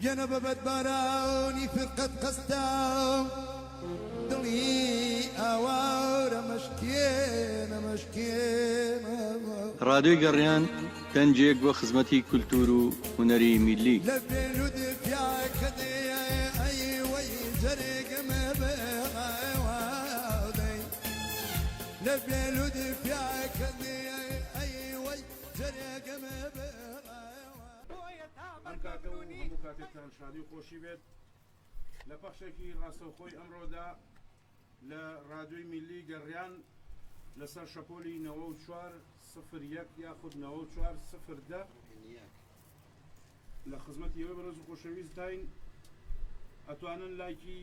بينا ببد باروني فرقة قستا دلي أوار مشكين راديو گەڕیان دەنجێک بۆ خزمەتی کولتور و هونەری میلی لبيلو دفيا كدي أي وي جريق مبغاودي لبيلو دفيا كدي أي وي جريق کاتەوە هەموو کاتێکتان شادی و خۆشی بێت لە پەخشێکی ڕاستەوخۆی ئەمڕۆدا لە رادیۆی میلی گەڕیان لەسەر شەپۆلی 9401 یاخود 9410 لە خزمەتی ئێوە بەڕێز و خۆشەویستین ئەتوانن لایکی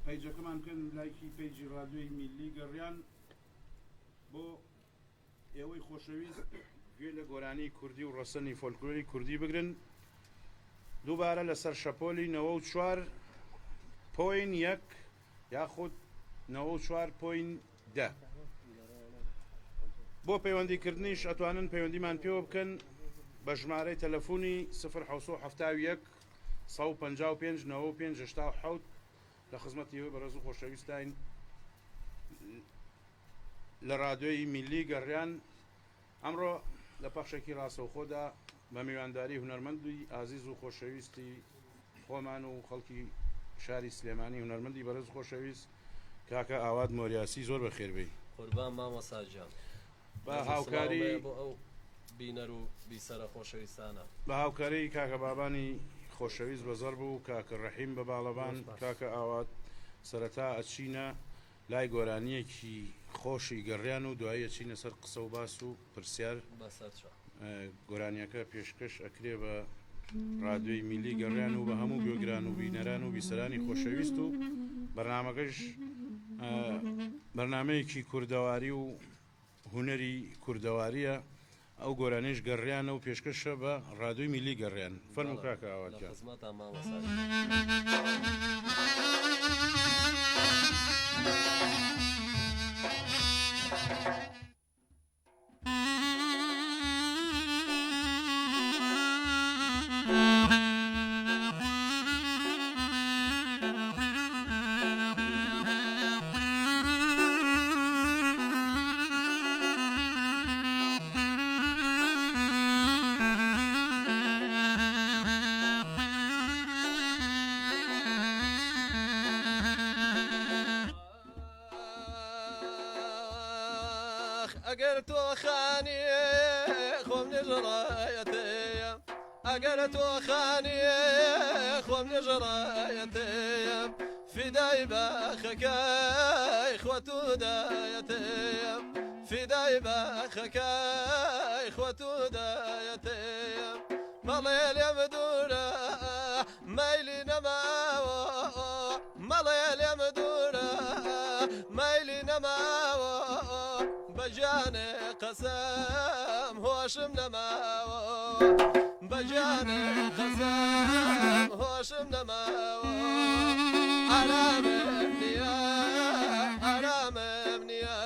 پەیجەکەمان بکەن لایکی پەیجی رادیۆی میلی گەڕیان بۆ ئێوەی خۆشەویست گوێ لە گۆرانی کوردی و ڕەسەنی فۆلکلۆری کوردی بگرن دووبارە لەسەر شەپۆلی 94.1 یاخود 94.10 بۆ پەیوەندیکردنیش ئەتوانن پەیوەندیمان پێوە بکەن بە ژمارەی تەلەفۆنی 070 155 95 87 لە خزمەتیەوە بەڕێز و خۆشەویستین لە رادیۆی میلی گەڕیان ئەمڕۆ لە پەخشێکی ڕاستەوخۆدا بە میوانداری هونەرمەندی ئازیز و خۆشەویستی خۆمان و خەڵکی شاری سلێمانی هونەرمەندی بەڕێز و خۆشەویست کاکە ئاواد مۆریاسی زۆر بەخێربێی قوربان مامەساجان بە هاوکاری بۆ ئەو بینەر و بیسەرە خۆشەویستانە بە هاوکاری کاکە بابانی خۆشەویست بەزەر بوو کاکە ڕەحیم بە باڵەبان کاکە ئاواد سەرەتا ئەچینە لای گۆرانیەکی خۆشی گەڕیان و دوایە چینە سەر قسە و باس و پرسیار گۆرانیەکە پێشکەش ئەکرێ بە رادیۆی میلی گەڕیان و بە هەموو گوێگران و بینەران و بیسەرانی خۆشەویست و بەرنامەکەش بەرنامەیەکی کوردەواری و هونەری کوردەواریە ئەو گۆرانیش گەڕیانە و پێشکەشە بە رادیۆی میلی گەڕیان فەرموو کاکە ئاواتکە خزمەتان مامەساج ئەگەر تۆ خانی خۆم نێژڕایەتەیە ئەگەر تۆ خانی خۆم نێژڕایەتەیە فیدای باخەکەی خۆت و دایەتەیە فیدای باخەکەی خۆت و دایەتەیە مەڵێ لێم دوورە مەیلی نەماوە مەڵێ لێم دوورە مەیلی نەماوە بەجانێ قەسەم هۆشم نەماوە بەجانێ قەسەم هۆشم نەماوە ئارامم نییە ئارامم نییە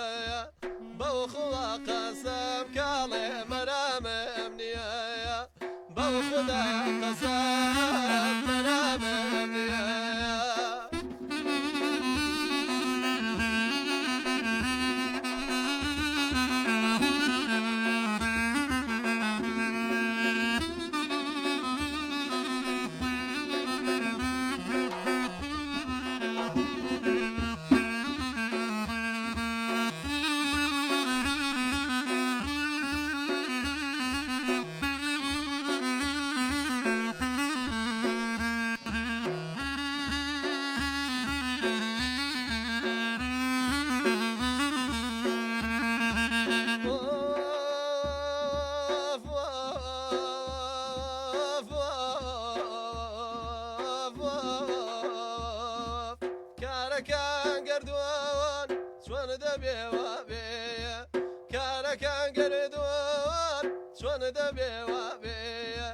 بەو خوڵا قەسەم کاڵێ مەرامم نییە بەو خوددا قەسەم مەرامم نییە کارەکان گردووان چۆن دەبێوە بێیە کارەکان گردووان چۆن دەبێوە بێیە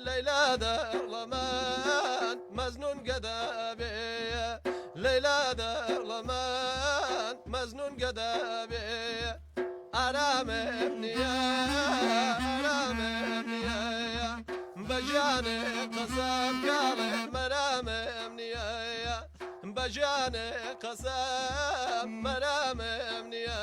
لەیلا دەڵەمان مەزنون گەدا بێیە لەیلا دەڵەمان مەزنون گەدا بێیە ئارامم نییە ئارامم نییە بەجانێ قەسەم کاڵێ جاني قسم منام منيا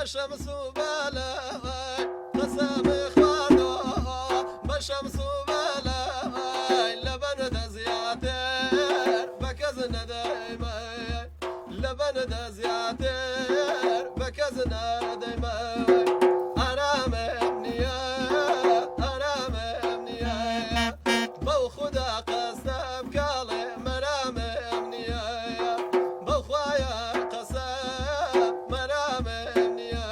شمس وبلاي قسم اخوانو بشمس وبلاي لبن دا زياتر بكزنا دايما لبن دا زياتر بكزنا دايما انا مبنية انا مبنية بو خدا قسم كالي منا مبنية بو خوايا قسم منا مبنية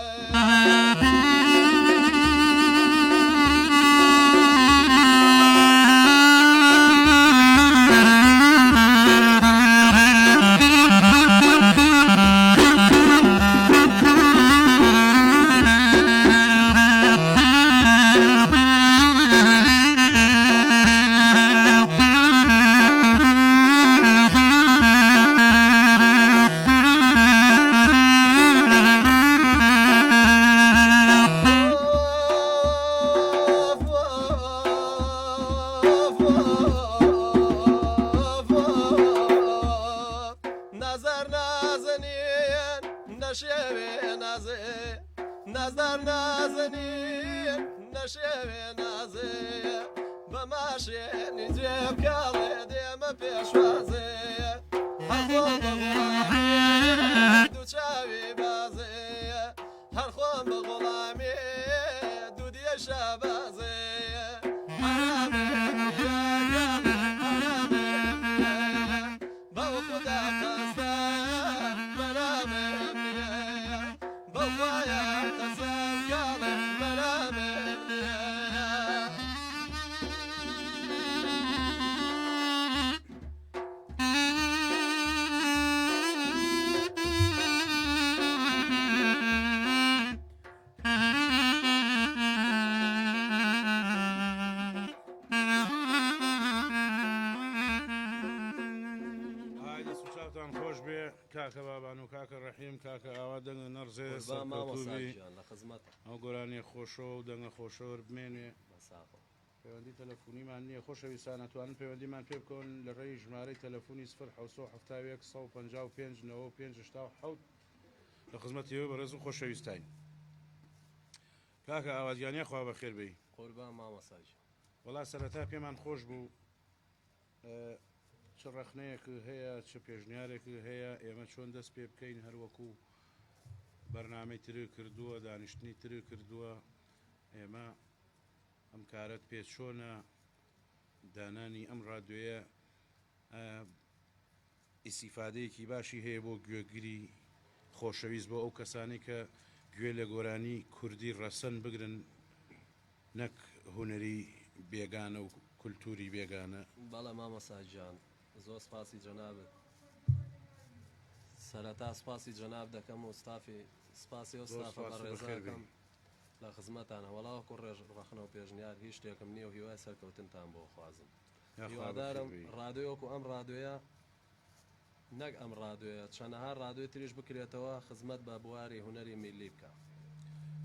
نظر نازنين نشوي نازي نظر نازنين نشوي نازي بماشي نجيب كالي ديما بيشوازي هالخوم بغلامي دوشاوي بازي هالخوم بغلامي دودي شابازي حرامي يا كالي حرامي بو خدا قسم منام منيا بو خوايا قسم كالي منام منيا کاکە بابان و کاکە ڕەحیم کاکە ئاوا دەنگە نەڕزێ سەرکەوتوبی لە خزمەت ئەو گۆرانی خۆشەوە و دەنگە خۆشەوە بمێنێ بەساخۆ پەیوەندی تەلەفۆنیمان نییە خۆشەویستان ئەتوانن پەیوەندیمان پێ بکەون لە ڕێی ژمارەی تەلەفۆنی 0 لە خزمەتیەوە بەڕێز و خۆشەویستین کاکە ئاوازیانە خوا بەخێر بی قوربان مامەساج وەڵا سەرەتا پێمان خۆش بوو چ ڕەخنەیەک هەیە چ پێشنیارێک هەیە ئێمە چۆن دەست پێ بکەین هەروەکو بەرنامەی تر کردووە دانیشتنی تر کردووە ئێمە ئەم کارەت پێ چۆنە دانانی ئەم ڕادیۆیە ئیسیفادەیەکی باشی هەیە بۆ گوێگری خۆشەویست بۆ ئەو کەسانی کە گوێ لە گۆرانی کوردی ڕەسەن بگرن نەک هونەری بێگانە و کولتوری بێگانە بەڵێ مامەساجیان زۆر سپاسی جەنابێت سەرەتا سپاسی جەناب دەکەم و سپاسی ئەو ستافە بەڕێزەکەم لە خزمەتانە وەڵاوەکو ڕێژ ڕەخنە و پێشنیار هیچ شتێکم نییە و هیوای سەرکەوتنتان بۆ خوازم هیوادارم ڕادیۆکو ئەم ڕادیۆیە نەک ئەم ڕادیۆیە چەندەها ڕادیۆی تریش بکرێتەوە خزمەت بە بواری هونەری میلی بکە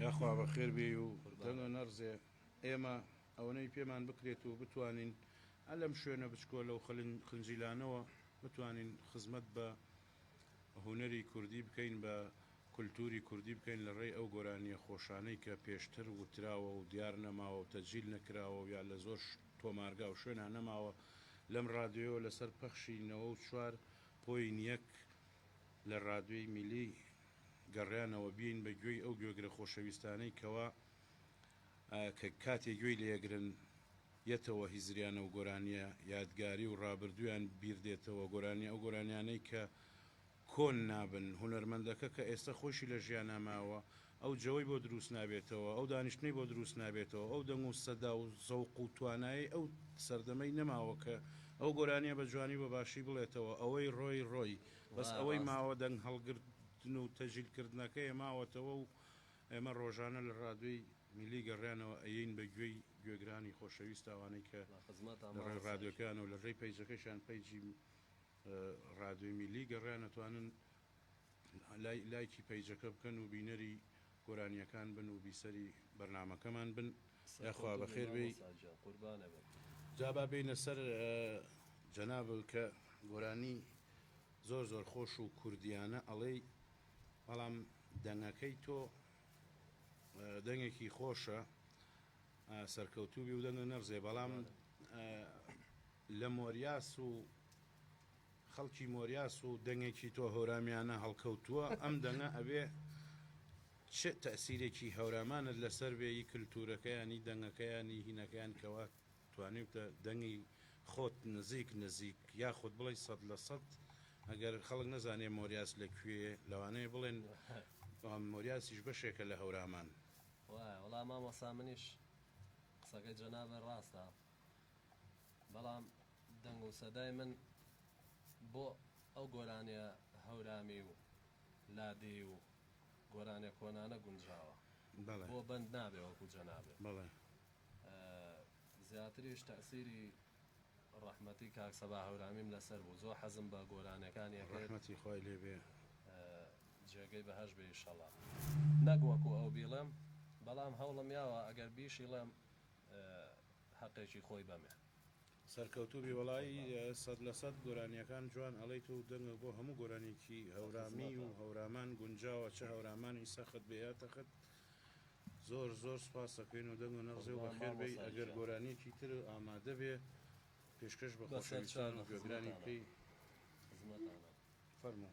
یاخوا بەخێر بێ و دەنگە نەڕزێ ئێمە ئەوەی پێمان بکرێت و بتوانین ئەلەم شوێنە بچکۆلە و خنجیلانەوە بتوانین خزمەت بە هونەری کوردی بکەین بە کولتوری کوردی بکەین لە ڕێی ئەو گۆرانیە خۆشانەی کە پێشتر وتراوە و دیار نەماوە و تەجیل نەکراوە و یا لە زۆر تۆمارگا و شوێنە نەماوە لەم ڕادیۆ لەسەر پەخشی 94.1 لە ڕادیۆی میلی گەڕیانەوە بین بە گوێی ئەو گوێگرە خۆشەویستانەی کەوا کە کاتێک گوێی لێگرن یەتەوە هیزریانە و گۆرانیە یادگاری و ڕابردویان بیردێتەوە گۆرانی ئەو گۆرانیانەی کە کۆن نابن هونەرمەندەکە کە ئێستا خۆشی لە ژیان ناماوە ئەو جەوەی بۆ دروست نابێتەوە ئەو دانیشتنی بۆ دروست نابێتەوە ئەو دەنگ و سەدا و زەوق و توانایی ئەو سەردەمەی نەماوە کە ئەو گۆرانیە بە جوانی بە باشی بڵێتەوە ئەوەی ڕۆی بەس ئەوەی ماوە دەنگ هەڵگرتن و تەجیلکردنەکەی ماوەتەوە و ئێمە ڕۆژانە لە ڕادوی میلی گەڕیانەوە ئەین بە گوێی گوێگرانی خۆشەویست ئەوانەی کە لە ڕێی ڕادیۆکان و لە ڕێی پەیجەکەشیان پەیجی ڕادیۆی میلی گەڕیان ئەتوانن لایکی پەیجەکە بکەن و بینەری گۆرانیەکان بن و بیسەری بەرنامەکەمان بن یاخوا بەخێر بێ جابا بینە سەر جەناب کە گۆرانی زۆر خۆش و کوردیانە ئەڵێ بەڵام دەنگەکەی تۆ دەنگێکی خۆشە سەرکەوتوبی و دەنگە نەرزێ بەڵام لە مۆریاس و خەڵکی مۆریاس و دەنگێکی تۆ هەورامیانە هەڵکەوتووە ئەم دەنگە ئەبێ چ تەسیرێکی هەورامانت لەسەر بێی کللتورەکەیانی دەنگەکەیانی هینەکەیان کەوا توانیتە دەنگی خۆت نزیک یاخود بڵێ 100% ئەگەر خەڵک نەزانێ مۆریاس لەکوێ لەوانەیە بڵێن مۆریاسیش بەشێکە لە هەورامان وەڵام مامۆستا منیش قسەکەی جەنابە ڕاستە بەڵام دەنگ و سەدای من بۆ ئەو گۆرانیە هەورامی و لادی و گۆرانێک کۆنانە گونجاوە بۆ بند نابێ وەکو جەنابێ زیاتریش تەسیری ڕەحمەتی کاک سەبا هەورامیم لەسەر بوو زۆر حەزم بە گۆرانەکانی ڕەحمەتی خۆی لێبێ جێگەی بەهەش بێ ئینشەڵا نەک وەکو ئەو بیڵێم بەڵام هەوڵم یاوە ئەگەر بیشیڵێم حەقێکی خۆی بەمێ سەرکەوتوبی وڵایی 100% گۆرانیەکان جوان ئەڵێیت و دەنگە بۆ هەموو گۆرانێکی هەورامی و هەورامان گونجاوە چه هەورامانی سەخت بێتەخت زۆر سپاس دەکەین و دەنگ و نەڕزێ و بەخێر بێ ئەگەر گۆرانیەکی تر ئامادە بێ پێشکەش بە خۆشەویستان و گوێگرانی بکەی فەرموو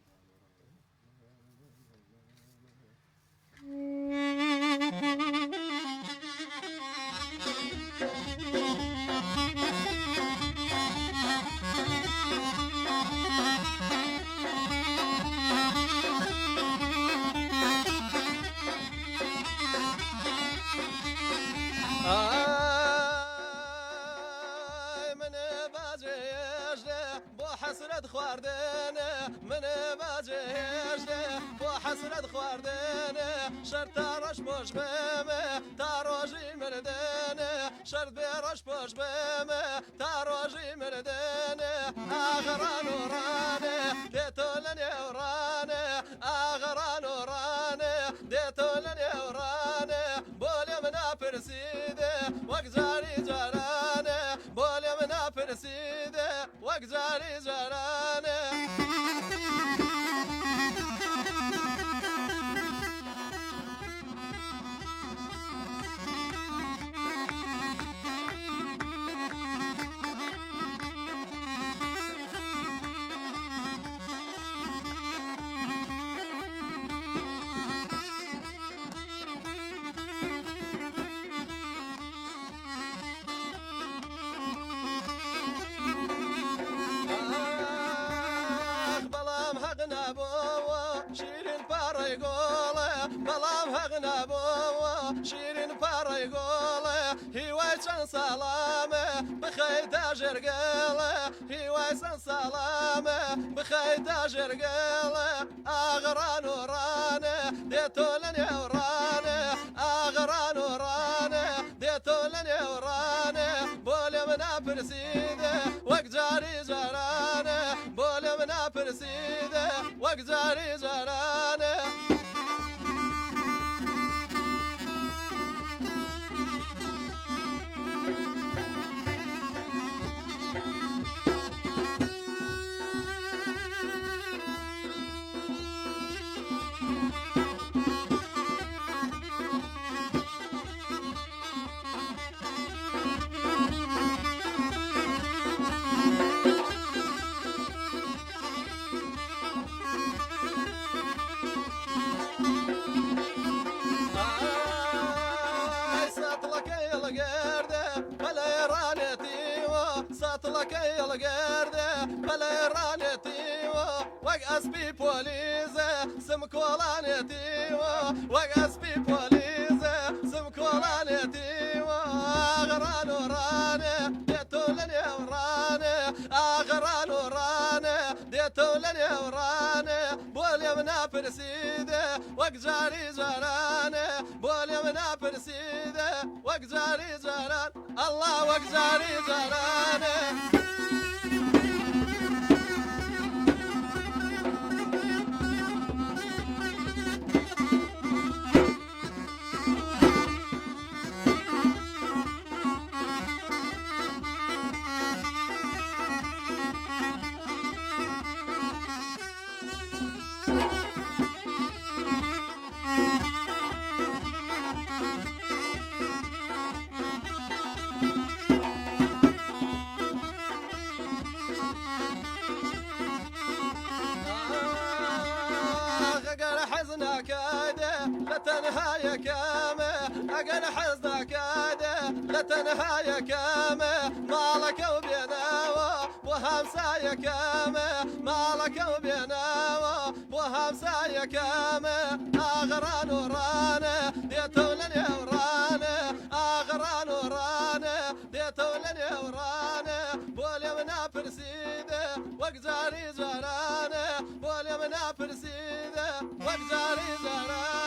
حسرت خواردنه من باجهشته بو حسرت خواردنه شرط تاراش باش بمه تاراجی مردنه شرط بیراش باش بمه تاراجی مردنه آغران ورانه دیتولن ورانه آغران ورانه دیتولن ورانه بولی منا پرسیده وقت جاری جارانه بولی منا پرسیده وقت جاری جارانه شیرین پاره گله هیوای چند سلامه بخیر تاجر گله هیوای چند سلامه بخیر تاجر گله آغران ورانه دیتولن ورانه آغران ورانه دیتولن ورانه بولی منا پرسیده وقت جاری جارانه بولی منا پرسیده وقت جاری جارانه ساتلكي القرده بلا رانتي وق اسبي بوليزه سمكولانتي وق اسبي بوليزه سمكولانتي غران ورانه دتولني ورانه دێتەوە لە نێوڕانێ بۆ لێم ناپرسیدێ وەک جاری جارانێ بۆ لێم ناپرسیدێ وەک جاری جاران ئەڵڵا وەک جاری جارانێ لتنهاية كامة أقل حزنك عادة لتنهاية كامة مالك وبيناوة وهمسايا كامة مالك وبيناوة وهمسايا كامة أغران ورانا ديتو لني ورانا أغران ورانا ديتو لني ورانا بولي منا برسيدة وقزاري زرانا بولي منا برسيدة وقزاري زرانا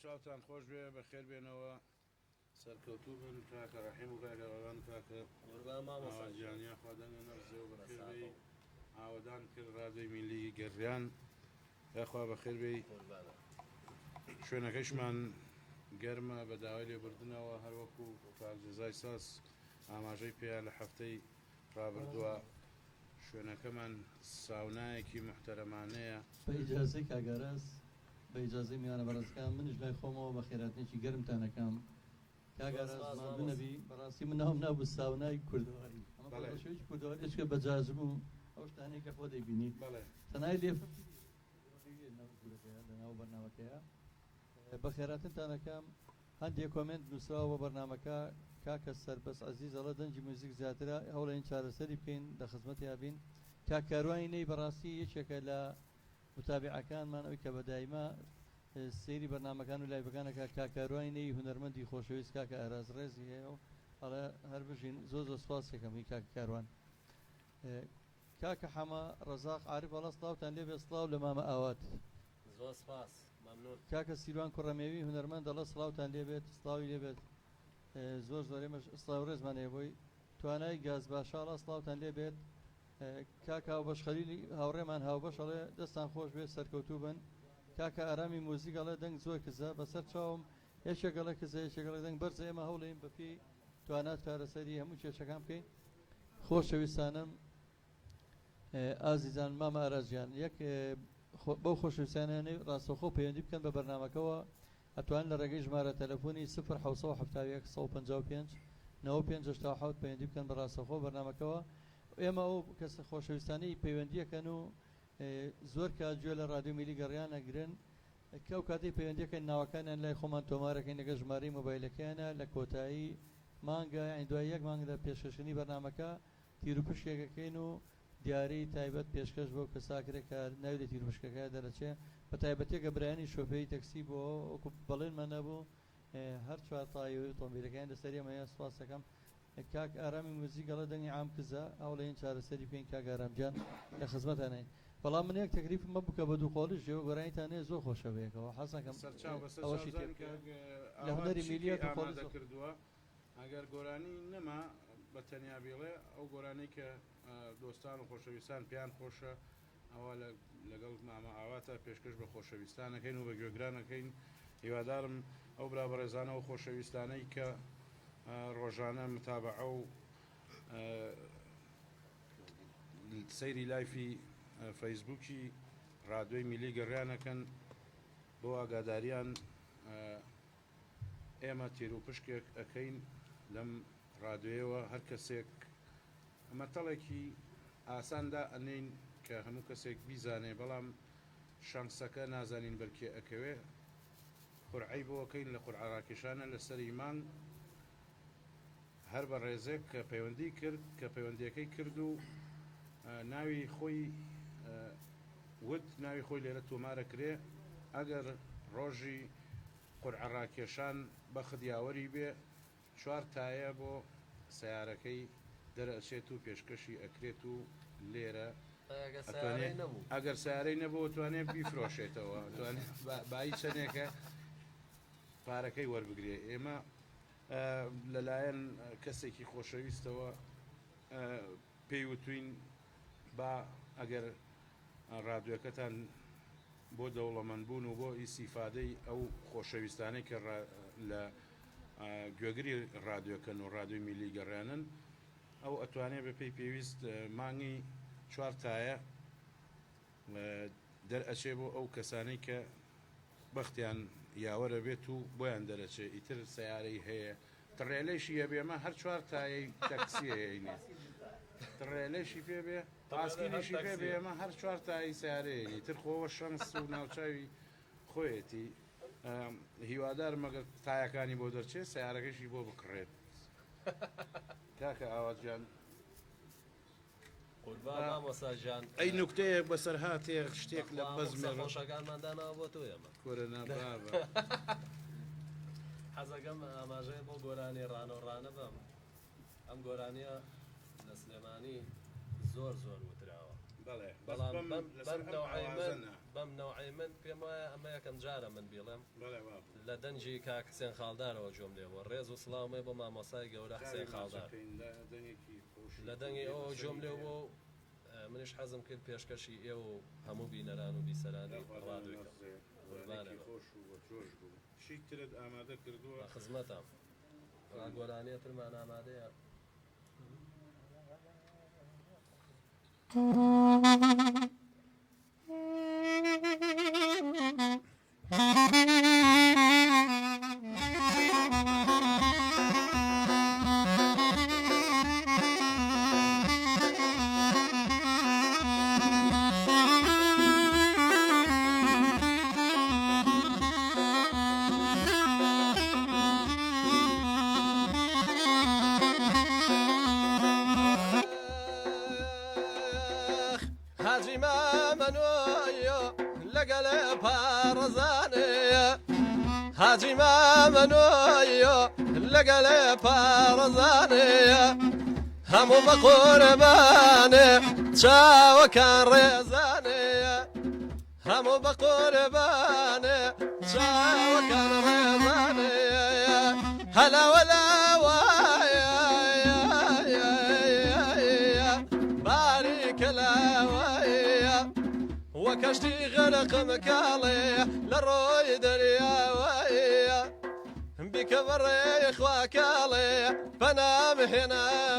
سوچاوتان خۆش بێ بەخێر بێنەوە سەرکەوتوو بن کاکە ڕەحیم و کاکە ڕەوان کاکە جیانیا خوادەنگە نەرزێ و بەخێر بێ ئاوەدان کرد ڕادیۆی میلی گەڕیان یاخوا بەخێر بێ شوێنەکەیشمان گەرمە بە داوای لێبوردنەوە هەروەکو کاکجزای ساس ئاماژەی پێیا لە هەفتەی ڕابردووە شوێنەکەمان ساونایەکی محتەرەمانەیە بە ئیجازەی کاگەڕاز بە ئیجازەی میوانە بەڕێزەکان منیش لای خۆمەوە بە خێراتێکی گەرمتانەکەم کاگەڕاز ماندوو نەبی بەڕاستی من ناوم نابوو ساونای کوردەواری ئەمە شوێکی کوردەواریشکە بەجاذب و ئەو شتانەی کە خۆ دەیبینی تەنای لێ لەناو بەرنامەکەیە بە خێراتتانەکەم هەندێک کۆمنت نووسراوە بە بەرنامەکە کاکە سەربەس عەزیز ئەڵە دەنجی موزیک زیاترە هەوڵێن چارەسەری بکەین لە خزمەتی یابین کاکاروانی بەڕاستی یەکێکە لە متابعەکانمان ئەوی کە بەدایما سەیری بەرنامەکان و لایڤەکانەکە کاکاروانی هونەرمەندی خۆشەویست کاکە ئاراز ڕێزی هەیە و ئەڵێ هەر بژین زۆر سوپاسێکم هی کاکە کاروان کاکە حەما ڕەزاق عارف ئەڵە سڵاوتان لێ بێ سڵاو لە مامە ئاوات زۆر سپاس مەمنون کاکە سیروان کوڕەمێوی هونەرمەند ئەڵە سڵاوتان لێ بێت سڵاوی لێ بێت زۆر زۆرێمەش سڵاو ڕێزمان هەیە بۆی توانای گاز باشاڵە سڵاوتان لێ بێت کاکە هاوبەش خەلیلی هاوڕێمان هاوبەش ئەڵێ دەستان خۆش بێت سەرکەوتوو بن کاکە ئارامی موزیک ئەڵێ دەنگ زۆر کزە بەسەر چاوم یەکێکەڵە کزە یەکێکەڵە دەنگ بەرزە ئێمە هەوڵێن بەپێی توانات چارەسەری هەموو کێشەکان بکەین خۆشەویستانم ئازیزان مامە ئاراجیان یەک بەو خۆشەویستانانەی ڕاستەوخۆ پەیوەندی بکەن بە بەرنامەکەەوە ئەتوان لە ڕێگەی ژمارە تەلەفۆنی 0 155 95 پەیوەندی بکەن بە ڕاستەوخۆ بەرنامەکەەوە ئێمە ئەو کەسە خۆشەویستانەی پەیوەندیەکەن و زۆر کاتگوێ لە ڕادیۆ میلی گەڕیان ئەگرن کە ئەو کاتی پەیوەندیەکەن ناوەکانیان لای خۆمان تۆمارەکەین لەگە ژمارەی مۆبایلەکەیانە لە کۆتایی مانگە دوای یەک مانگ لە پێشکەشنی بەرنامەکە تیرروپشکێکەکەین و دیارەی تایبەت پێشکەش بۆ کەساکرێک کە ناوێت تیرروپشکەکە دەرەچێ بە تایبەتێکە برایانی شۆفێری تەکسی بۆ وەکو بەڵێنمان نەبوو هەر چوار تایۆی ئۆتۆمبیلەکان لەسەر ئێمەیە سوپاس دەکەم کاک ئارامی موزیک ئەڵە دەنگی عام کزە ئەوڵێن چارەسەری بکەین کاک ئارامجان لە خزمەتانەی بەڵام من یەک تەکلیف مە بکە بە دوو قۆڵش ێوە گۆرانیتانەیە زۆر خۆشەوەیەکەوە حەزەکەم ئەوەشی لە هونەری میلیە کردووە ئەگەر گۆرانی نەما بە تەنیا بێڵێ ئەو گۆرانەی کە دۆستان و خۆشەویستان پیان خۆشە ئەوە لەگەڵ مامە ئاواتە پێشکەش بە خۆشەویستانەکەین و بە گوێگرانەکەین هیوادارم ئەو برا بەڕێزانە و خۆشەویستانەی کە ڕۆژانە متابعە و سەیری لایفی فەیسبووکی ڕادیۆی میلی گەڕیانەکەن بۆ ئاگاداریان ئێمە تیرروپشکێک ئەەکەین لەم ڕادیۆیەوە هەر کەسێک مەتەڵێکی ئاساندا ئەنین کە هەموو کەسێک بیزانێ بەڵام شانسەکە نازانین بەرکێ ئەکەوێ قورعەی بۆکەین لە قورعەڕاکێشانە لەسەری مانگ هەر بە ڕێزێک کە پەیوەندی کرد کە پەیوەندیەکەی کرد و ناوی خۆی وت ناوی خۆی لێرە تۆمارە کرێ ئەگەر ڕۆژی قورعەڕاکێشان بەخت یاوەری بێ 4 تایە بۆ سیارەکەی دەرەچێت و پێشکەشی ئەکرێت و لێرە ئەگەر سیارەی نەبوو توانێت بیفرۆشێتەوە بای چەندێکە پارەکەی وەربگرێ ئێمە لەلایەن کەسێکی خۆشەویستەوە پێی وتوین با ئەگەر ڕادیۆکەتان بۆ دەوڵەمەندبوون و بۆ ئیسیفادەی ئەو خۆشەویستانەی کە لە گوێگری ڕادیۆکەن و ڕادیۆی میلی گەڕیانن ئەو ئەتوانێت بە پێی پێویست مانگی 4 تایە دەرئەچێ بۆ ئەو کەسانەی کە بەختیان یاوەرە بێت و بۆیان دەرەچێ ئیتر سیارەی هەیە تڕێلەیشی هەبێمە هەر 4 تایەی تەکسیەیەینێ تڕێلەشی پێ بێ پاسکینیشی پێ بێمە هەر 4 تایی سیارەیەنی تر خۆوە شەنس و ناوچاوی خۆیەتی هیوادار مەگەر تایەکانی بۆ دەرچێت سیارەکەشی بۆ بکڕێت کاکە ئاواتجان مامۆساژان ئەی نوکتەیەک بەسەر هاتێ شتێک لە بەزمێ خۆشەکانماندانەوە بۆ تۆ ئێمە کۆرەنا بابە حەزەکەم ئاماژەیە بۆ گۆرانی ڕانۆڕانە بم ئەم گۆرانیە لە سلێمانی زۆر وتراوە بەڵام بەم نەوعی من پێم وایە ئەمە یەکەم جارە من بیڵێم لە دەنجی کاک حسێن خاڵدارەوە جۆم لێەوە ڕێز و سڵاومێ بۆ مامۆسای گەورە حسێن خاڵدار لە دەنگی ئەوە جۆم لێ بۆ منیش حەزم کرد پێشکەشی ئێوە و هەموو بینەران و بیسەرانی شیکترت ئامادە کردووە خزمەتم گۆرانیەترمان ئامادەیە حاجی مامنویو لەگەڵ پارەزانەیە هەموو بە قوربانێ چاوەکان ڕێزانەیە هەموو بە قوربانێ چاوەکان ڕێزانەیە هەلاوەلاوایە باریکە لاوایە وە کەشتی غەرقم کاڵێ لە ڕۆی دەریاوایە بیکە بەڕێی خوا کاڵێ پەنامهێناوایە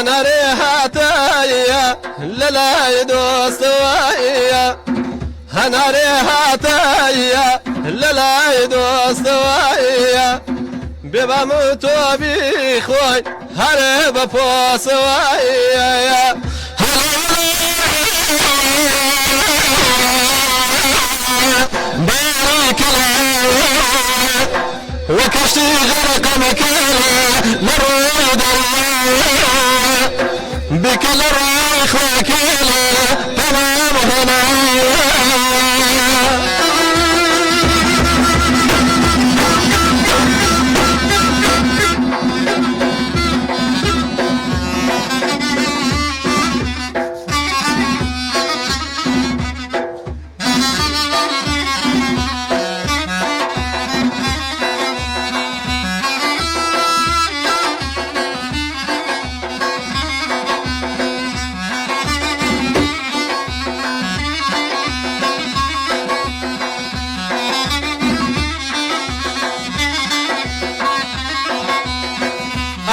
هەنارێ هاتایە لەلای دۆستەوایە هەنارێ هاتایە لەلای دۆستەوایە بێبام و تۆ بیخۆی هەرێ بە پۆسەوایە وە کەشتی غەرقەمەکەڵێ لە ڕۆی دەریاوە بکە لە ڕۆی خواکێڵێ پەنامهێناوە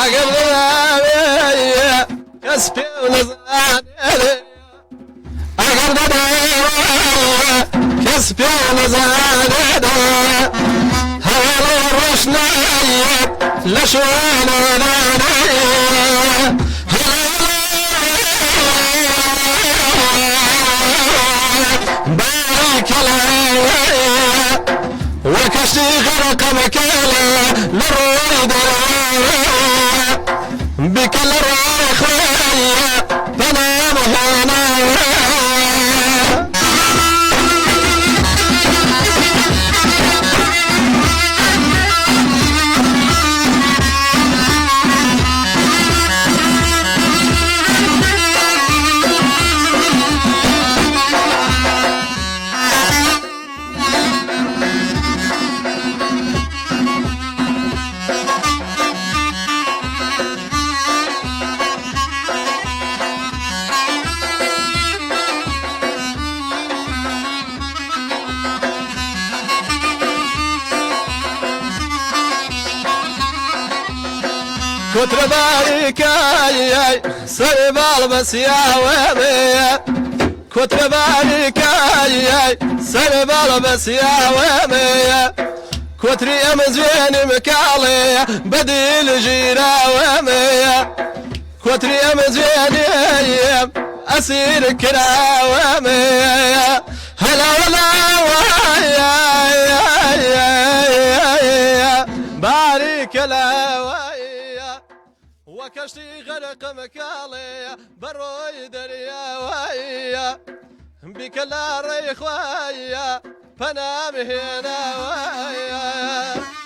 أقرب كسبي ونزاني أقرب كسبي ونزاني هلا رشنا لشوانا بارك الله وكشتي غرق مكالا للرويد بكل الروح بنام هنا كتر بارك يا سربال بس يا وامي كتر بارك يا سربال بس يا وامي كتر يا مزين مكالي بديل جيرا وامي كتر يا مزين أسير كرا وامي هلا ولا بارك الله وكشتي غرق مكالي بروي دريا ويا بكلا ريخ ويا بنام هنا ويا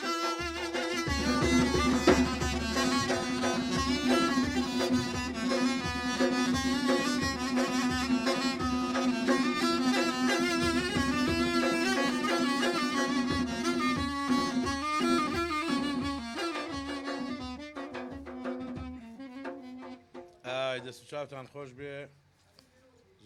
دەست و چاوتان خۆش بێ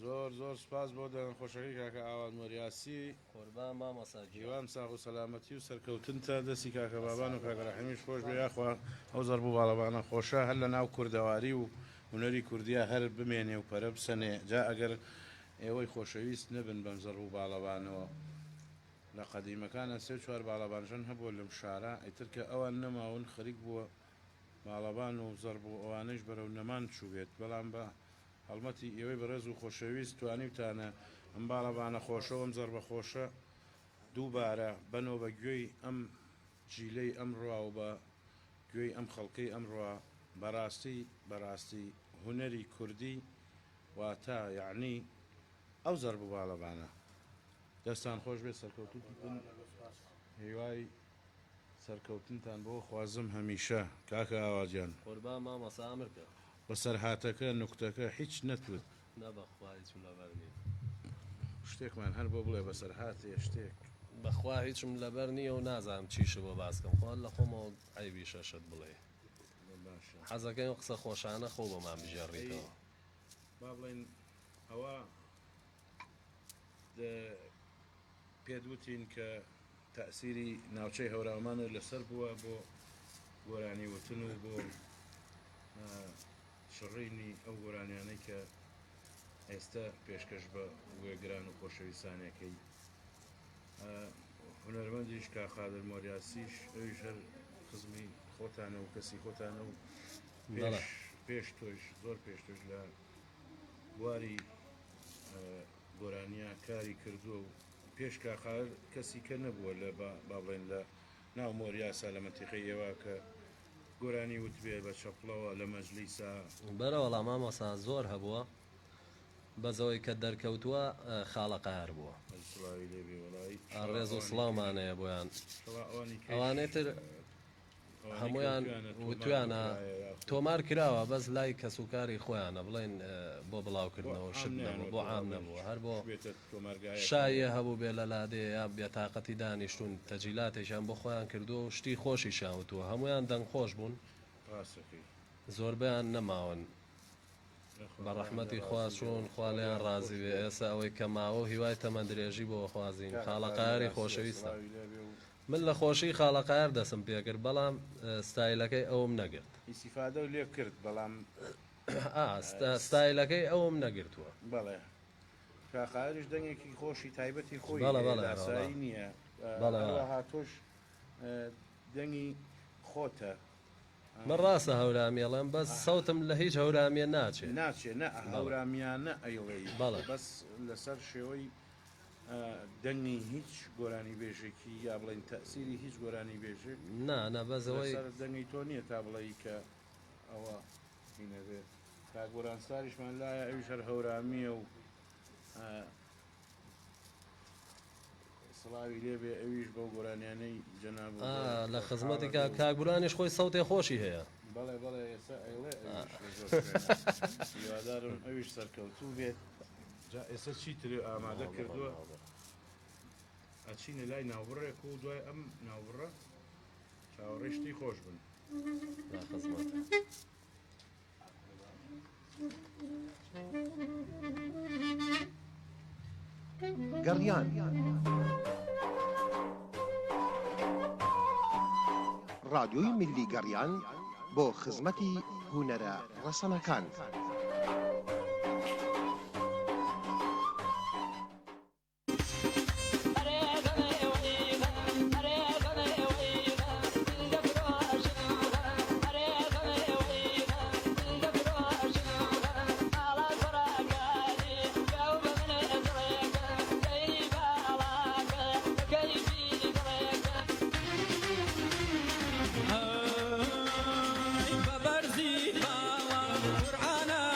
زۆر زۆر سپاس بۆ دەن خۆشەکەی کاکە ئاوات مۆریاسی قوربان مامۆساگی هیوام ساغ و سەلامەتی و سەرکەوتنتە دەستی کاکە بابان و کاکە ڕەحیمیش خۆش بێ یاخوا ئەو زەربوو باڵەبانە خۆشە هەر لە ناو کوردەواری و هونەری کوردیا هەر بمێنێ و پەرە بسەنێ جا ئەگەر ئێوەی خۆشەویست نەبن بەم زەربوو باڵەبانەوە لە قەدیمەکانە سێ چوار باڵەبانژەن هەبووە لەم شارە ئیتر کە ئەوان نەماون خەریک بووە باڵەبان و زەربوو ئەوانەش بەرەو نەمان چوبێت بەڵام بە هەڵمەتی ئێوەی بەڕێز و خۆشەویست توانیتانە ئەم باڵەبانە خۆشە و ئەم زەربە خۆشە دووبارە بنەوە بە گوێی ئەم جیلەی ئەمڕوا و بە گوێی ئەم خەڵکەی ئەمڕوا بەڕاستی هونەری کوردی واتە یعنی ئەو زەربوو باڵەبانە دەستان خۆش بێت سەرکەوتوتن هیوای سەرکەوتنتان بۆ خوازم هەمیشە کاکە ئاواجیان قوربان مامۆسا ئەمرکە بەسەر هاتەکە نوکتەکە هیچ نەتوت نەبەخوا هیچم لەبەر نییە شتێکمان هەر بۆ بڵێ بەسەر هاتێ شتێک بەخوا هیچم لەبەر نییە و نازانم چیشە بۆ باسکەم خوان لە خۆمەوە عیبی شەشت بڵێ حەزەکەی و قسە خۆشانە خۆ بۆمان بژێڕیتەوە با بڵێن ئەوە پێدوتین کە تەسیری ناوچەی هەوراومانە لەسەر بووە بۆ گۆرانی وتن و بۆ شڕینی ئەو گۆرانیانەی کە ئێستا پێشکەش بە وێگران و خۆشەویستانەکەی هونەرمەندیش کاخادر مۆریاسیش ئەویش هەر خزمی خۆتانە و کەسی خۆتانە و پێش تۆش زۆر پێش تۆش لە بواری گۆرانیا کاری کردووە و پێش کاخادر کەسی کە نەبووە لە با بڵێن لە ناو مۆریاسا لە مەنتیقەی ئێوە کە گۆرانی وتبێ بە چەپڵەوە لە مەجلیسا بەرەوەڵام مامۆسا زۆر هەبووە بەزەوەی کە دەرکەوتووە خاڵەقار بووە ڕێز و سڵاومانەیە بۆیان ئەوانەی تر هەمویان وتویانە تۆمار کراوە بەس لای کەسوکاری خۆیانە بڵێن بۆ بڵاوکردنەوە شت نەبوو بۆ عام نەبووە هەر بۆ شایە هەبوو بێ لە لادێ یا بێتاقەتی دانیشتون تەجیلاتێکیان بۆ خۆیان کردووە و شتی خۆشیشیان وتووە هەمویان دەنگخۆش بوون زۆربیان نەماون بە ڕەحمەتی خوا چوون خوا لێیان ڕازی بێ ئێستا ئەوەی کە ماوە هیوای تەمەندرێژی بۆ خوازین خاڵەقاری خۆشەویستە من لە خۆشی خاڵەقایار دەسم پێکرد بەڵام ستایلەکەی ئەوم نەگرت ئیسیفادە و لێ کرد بەڵام ستایلەکەی ئەوم نەگرتووە بەڵێ کاخایریش دەنگێکی خۆشی تایبەتی خۆی بەڵێ، بەڵێ، لاسایی نییە بەڵێ. هاتۆش دەنگی خۆتە من ڕاستە هەورامێڵم بەس سەوتم لە هیچ هەورامێ ناچێت ناچێ نە هەورامیانە ئەیڵێ بەڵێ. بەس لەسەر شێوەی دەنگی هیچ گۆرانی بێژێکی یا بڵین تەسیری هیچ گۆرانی بێژێک نا بەزەوەی لەسەر دەنگی تۆ نییە تا بڵێی کە ئەوە هینەبێت تا گۆران ساریشمان لایە ئەویش هەر هەورامیە و سڵاوی لێبێ ئەویش بەو گۆرانیانەی جەناب لە خزمەتی کاگورانیش خۆی سەوتێ خۆشی هەیە بەڵێ بەڵێ ئێستا ئەیڵێ هیوادارم ئەویش سەرکەوتوو بێت جا ئێستا چیتر ئامادە کردووە ئەچینە لای ناوبڕێک و دوای ئەم ناوبڕە چاوەڕێشتی خۆش بن لا خزمەت گەڕیان ڕادیۆی میلی گەڕیان بۆ خزمەتی هونەرە ڕەسەنەکان ببرزي بالا قرآن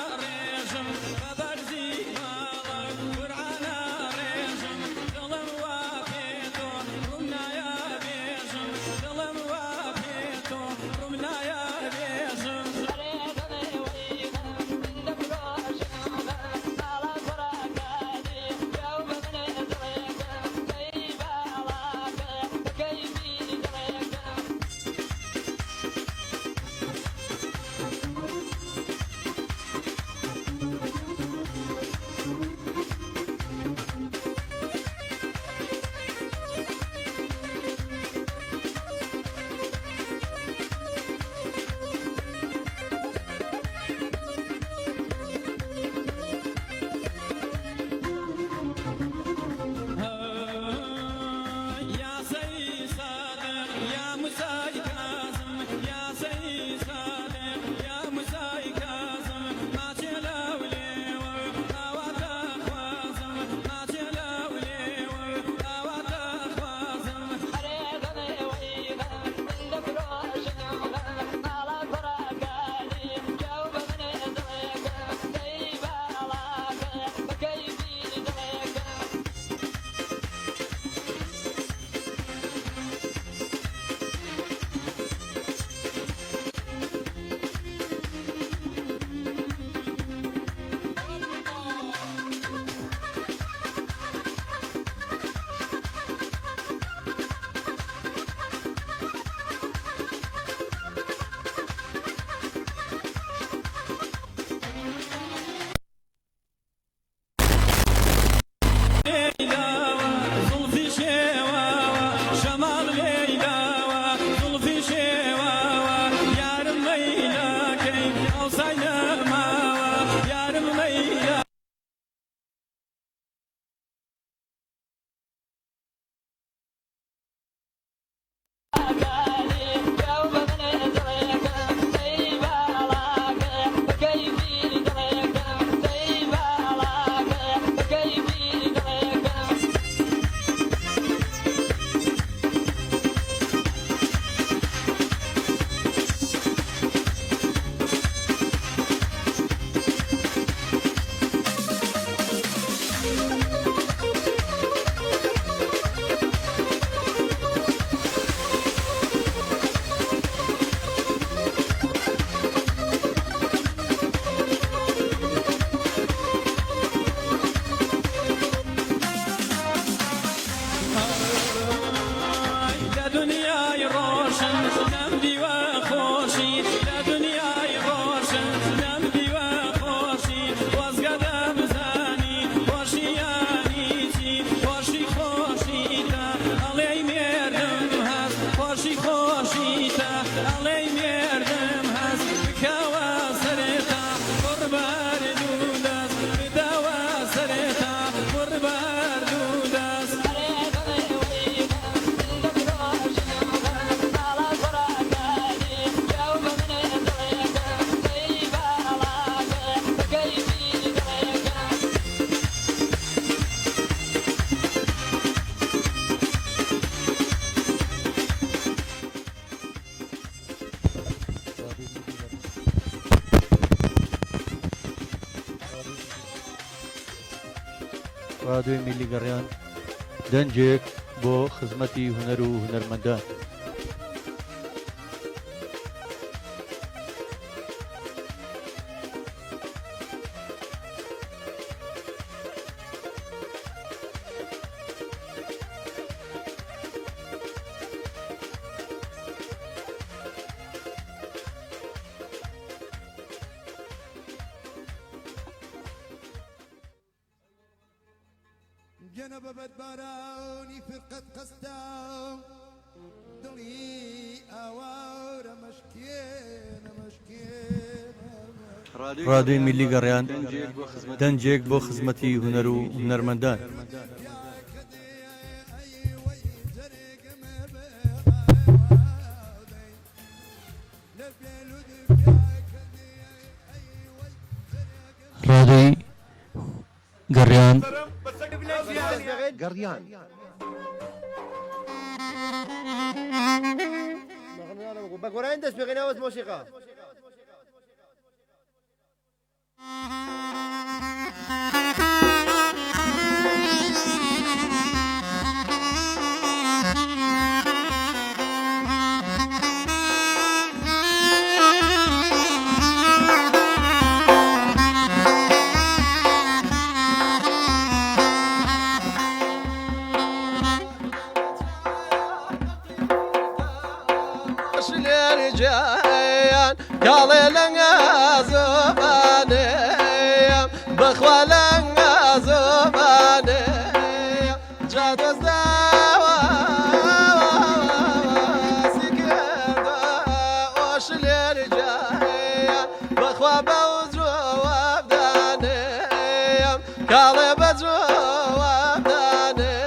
ڕادیۆی میلی گەڕیان دەنجێک بۆ خزمەتی هونەر و هونەرمەندان. جنب بدباراني فرقة قصدا دلي أوار مشكين ڕادیۆی میلی گەڕیان دەنجێک بۆ خزمەتی هونەر و هونەرمەندان. ڕادیۆی گەڕیان گەڕیان بەگۆرانی دەست بێنەوەت مۆسیقا قالي لنا زباني بخوى لنا زباني جاد الزاوى سكردا وش الرجال بخوى بوزو وابداني قالي بزو وابداني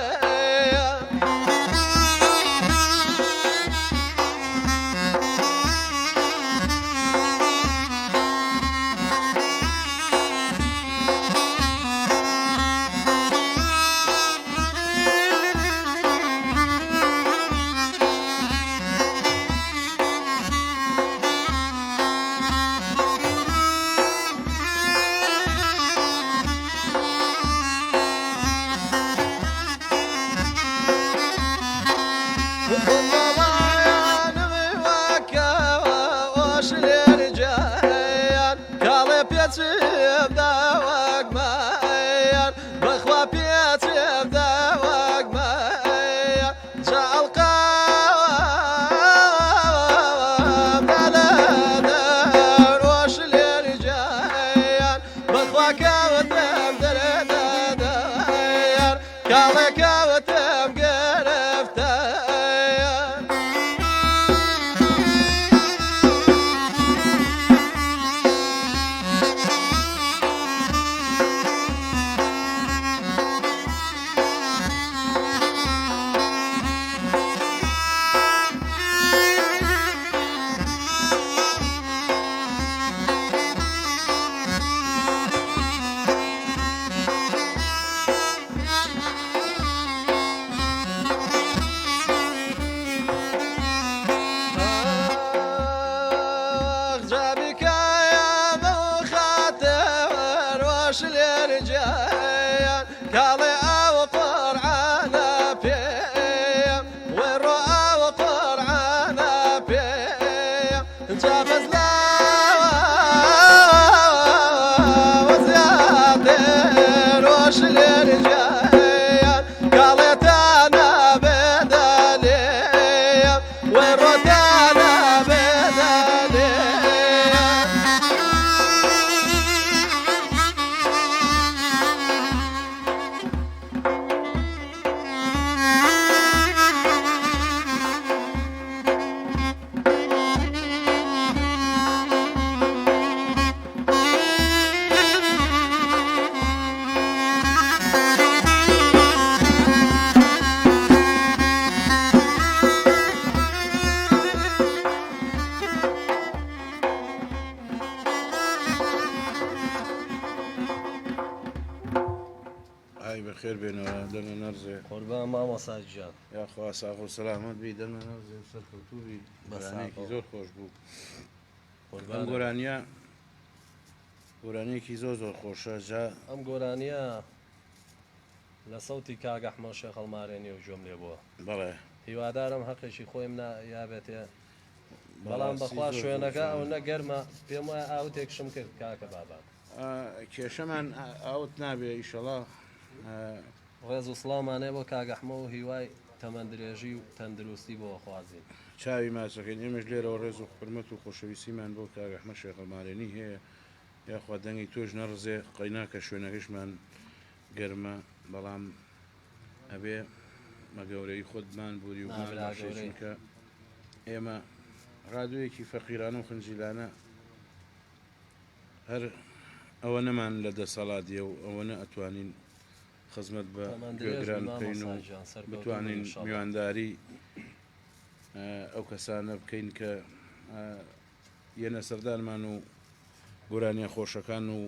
بخير بينا دنا نرزي قربان ماما ساجان يا خوا ساخو سلامت بي دنا نرزي سر كوتوبي بس زور خوش بو قربان گۆرانیە کی زۆر زۆر خۆشە جا ئەم گۆرانیە لە سەوتی کاگەحمە شێخ هەڵمارێنی و گوێم لێ بووە بەڵێ هیوادارم حەقێکی خۆیم یابێتێ بەڵام بەخوا شوێنەکە ئەو نەگەرمە پێم وایە ئاوتێکشم کرد کاکە بابات کێشەمان ئاوت نابێ ئیشەڵا ڕێز و سڵامانێ بۆ کاگەحمە و هیوای تەمەندرێژی و تەندروستی بۆ خوازیین چاوی ماچەکەین ئێمەش لێرەوە ڕێز و حرمەت و خۆشەویستیمان بۆ کاگەحمە شێخ هەڵمارێنی هەیە یاخوا دەنگی تۆش نەڕزێ قەیناکە شوێنەکەشمان گەرمە بەڵام ئەبێ مەگەورەی خۆتمان بووری ومان کە ئێمە ڕادوویەکی فەقیرانە و خنجیلانە هەر ئەوە نەمان لە دەسەڵاتیە و ئەوەنە ئەتوانین خزمەت بە گوێگران بکەین و بتوانین میوانداری ئەو کەسانە بکەین کە یەنە سەردانمان و گۆرانیە خۆشەکان و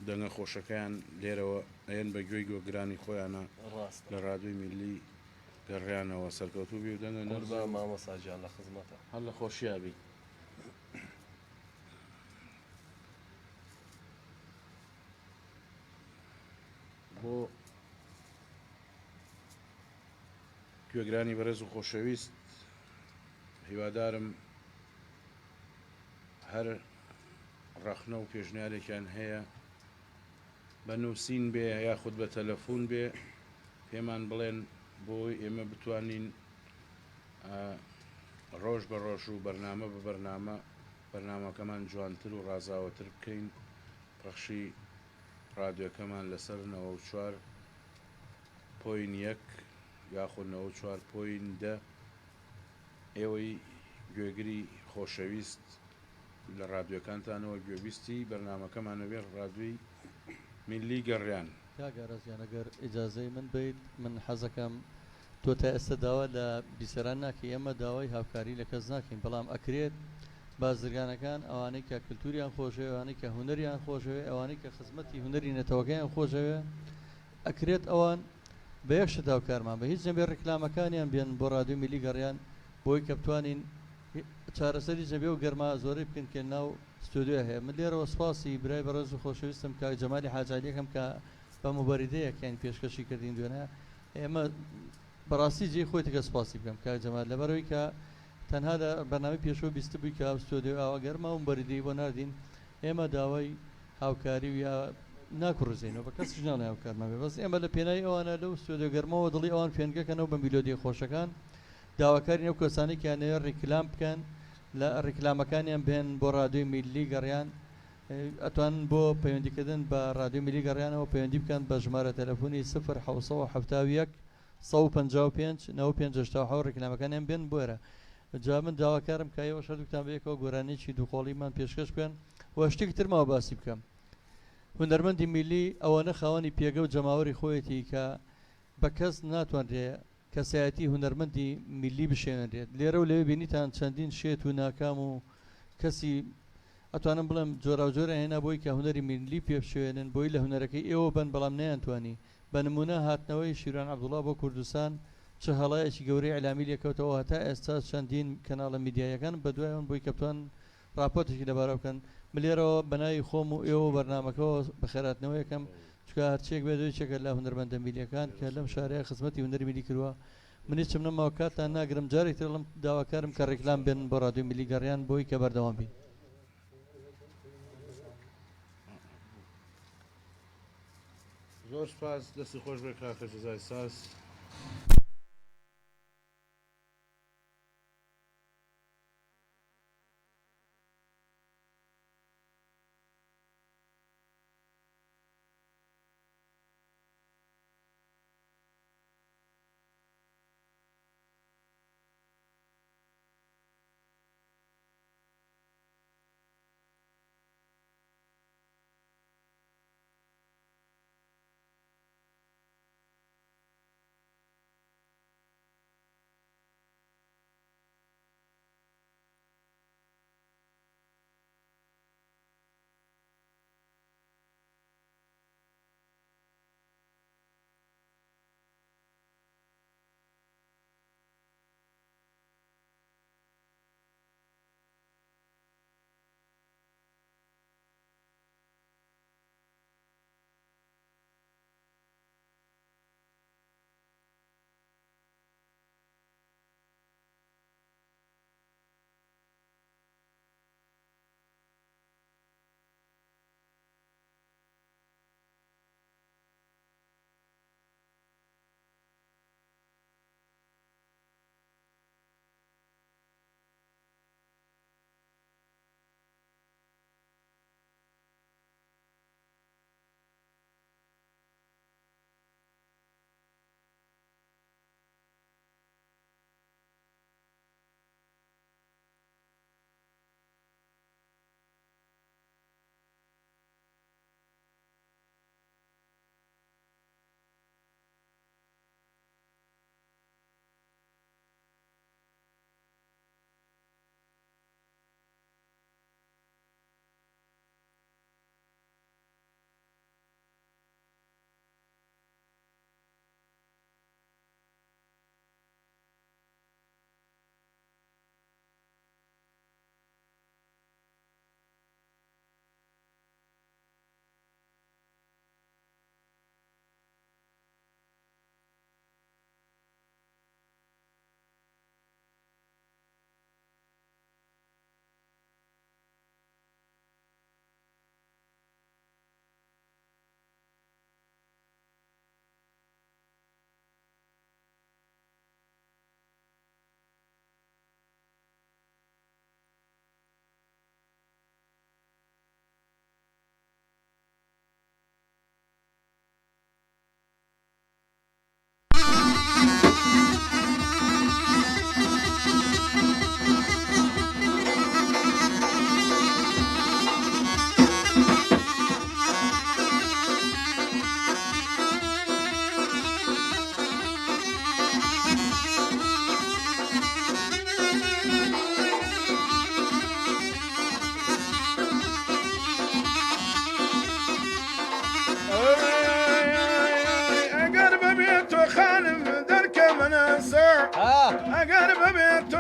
دەنگە خۆشەکەیان لێرەوە ئەیەن بە گوێی گۆگرانی خۆیانە لە ڕادووی میلی گەڕیانەوە سەرکەوتوو بی و دەنگە بە مامۆساجیان لە خزمەتە هەر لە خۆشیابی بۆ گوێگرانی بەڕێز و خۆشەویست هیوادارم هەر ڕەخنە و پێشنیارێکیان هەیە بە نووسین بێ یاخود بە تەلەفۆن بێ پێمان بڵێن بۆی ئێمە بتوانین ڕۆژ بە ڕۆژ و بەرنامە بە بەرنامە بەرنامەکەمان جوانتر و ڕازاوەتر بکەین پەخشی ڕادیۆکەمان لەسەر 94.1 یاخود 94.10 ئێوەی گوێگری خۆشەویست لە ڕادیۆکانتانەوە گوێبیستی بەرنامەکەمانەوێ ڕادووی میلی گەڕیان کاگەڕازیان ئەگەر ئیجازەی من بیت من حەزەکەم تۆ تا ئێستا داوا لە بیسەران ناکەی ئێمە داوای هاوکاری لە کەس ناکەین بەڵام ئەکرێت بازرگانەکان ئەوانەی کە کللتوریان خۆشەوێ ئەوانەی کە هونەریان خۆشەوێ ئەوانەی کە خزمەتی هونەری نەتەوەکەیان خۆشەوێ ئەکرێت ئەوان بە یەکشت هاوکارمان بە هیچ جەبێ ڕێکلامەکانیان بێن بۆ ڕادیۆ میلی گەڕیان بۆی کە بتوانین چارەسەری جەبێ و گەرما زۆرەی بکەین کە ناو ستودیۆ هەیە من لێرەوە سپاسی برای بەڕێز و خۆشەویستم کە جەمالی حاجالیەکەم کە بە مۆبەریدەیەکیان پێشکەشی کردین دوێنە ئێمە بەڕاستی جێی خۆی تەکە سپاسی بکەم کە جەمال لەبەرەوەی کە تەنها لە بەرنامەی پێشەوە بیست بووی کە ستۆدیۆ ئاوا گەرما و بەریدەی بۆ ناردین ئێمە داوای هاوکاری و یا ناکوڕزینەوە بە کەس ژناڵی هاوکارمان بێ بەس ئێمە لە پێناوی ئەوانە لەو ستۆدیۆ گەرمەوە دڵی ئەوان فێنگەکەنەوە بە میلۆدی خۆشەکان داواکاری ئەو کەسانی کیانەیە ڕیکلام بکەن لە ڕیکلامەکانیان بێن بۆ ڕادیۆی میلی گەڕیان ئەتوانن بۆ پەیوەندیکردن بە ڕادیۆ میلی گەڕیانەوە پەیوەندی بکەن بە ژمارە تەلەفۆنی 0771 155 95 ڕیکلامەکانیان بێن بۆرە جا من داواکارم کە ئێوە شەردووکتان بەیەکەوە گۆرانێکی دووقۆڵیمان پێشکەش بکەن و شتێک ترمەوە باسی بکەم هونەرمەندی میلی ئەوەنە خاوەنی پێگە و جەماوەری خۆیەتی کە بە کەس ناتوانرێ کەسایەتی هونەرمەندی میلی بشێنرێت لێرە و لەوێ بینیتان چەندین شێت و ناکام و کەسی ئەتوانم بڵم جۆرا جۆرە هێنا بۆی کە هونەری میلی پێبشێنن بۆی لە هونەرەکەی ئێوە بن بەڵام نەیانتوانی بە نمونە هاتنەوەی شیران عەبدوڵڵا بۆ کوردستان چه هەڵایەکی گەورەی ئەعلامی لێکەوتەوە هەتا ئێستا چەندین کەناڵە میدیایەکان بەدوایەوە بۆی کە بتوان راپۆرتێکی لەبارە بکەن ملێرەوە بەناوی خۆم و ئێوە بەرنامەکەەوە بەخێراتنەوە یەکەم چکە هەرچێک بێت چێکە لە هونەرمەندە میلیەکان کە لەم شارەیە خزمەتی هونەری میلی کردووە منی چم نەماوە کاتان ناگرم جارێکتر لەم داواکارم کە ڕێکلام بێن بۆ ڕادیۆ میلی گەڕیان بۆی کە بەردەوام بین زۆر سپاس دەستی خۆش بێ کاکە جەزای ساس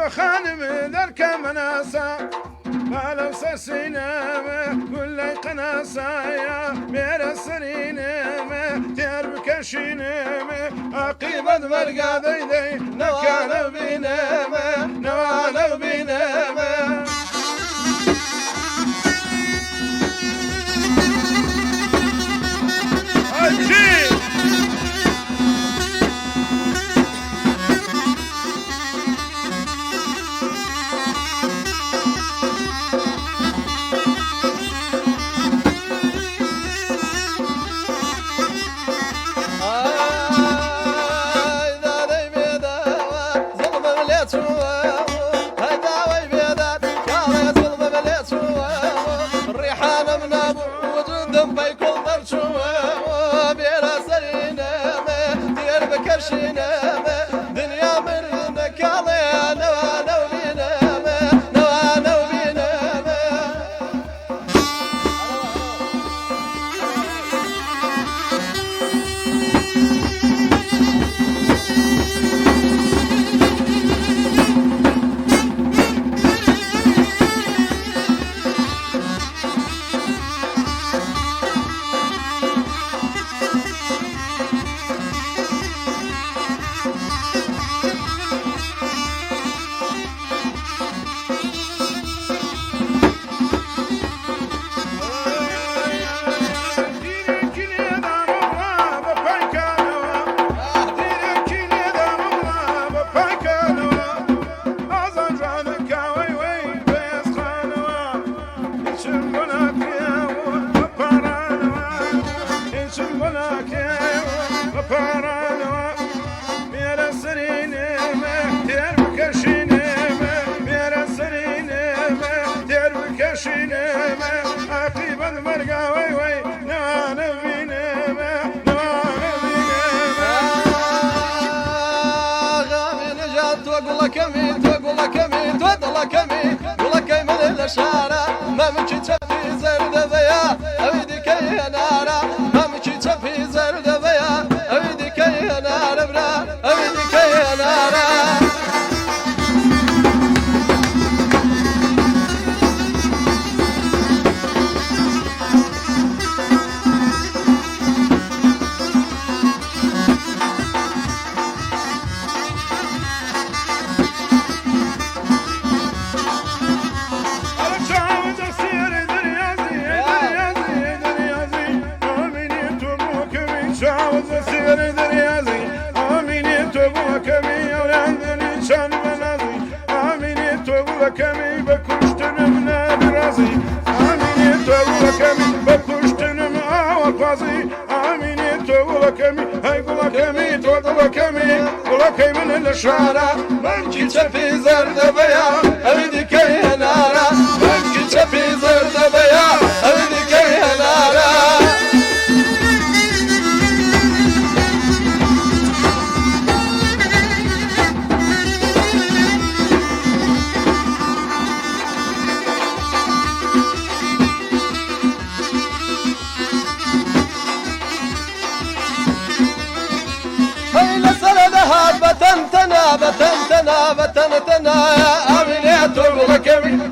خانم دركا مناسا مالو سسينامه كل قناصايا ميرا سرينامه تربك شينامه عقيبة مرقا ديدي نكالو بينامه نوالو بينامه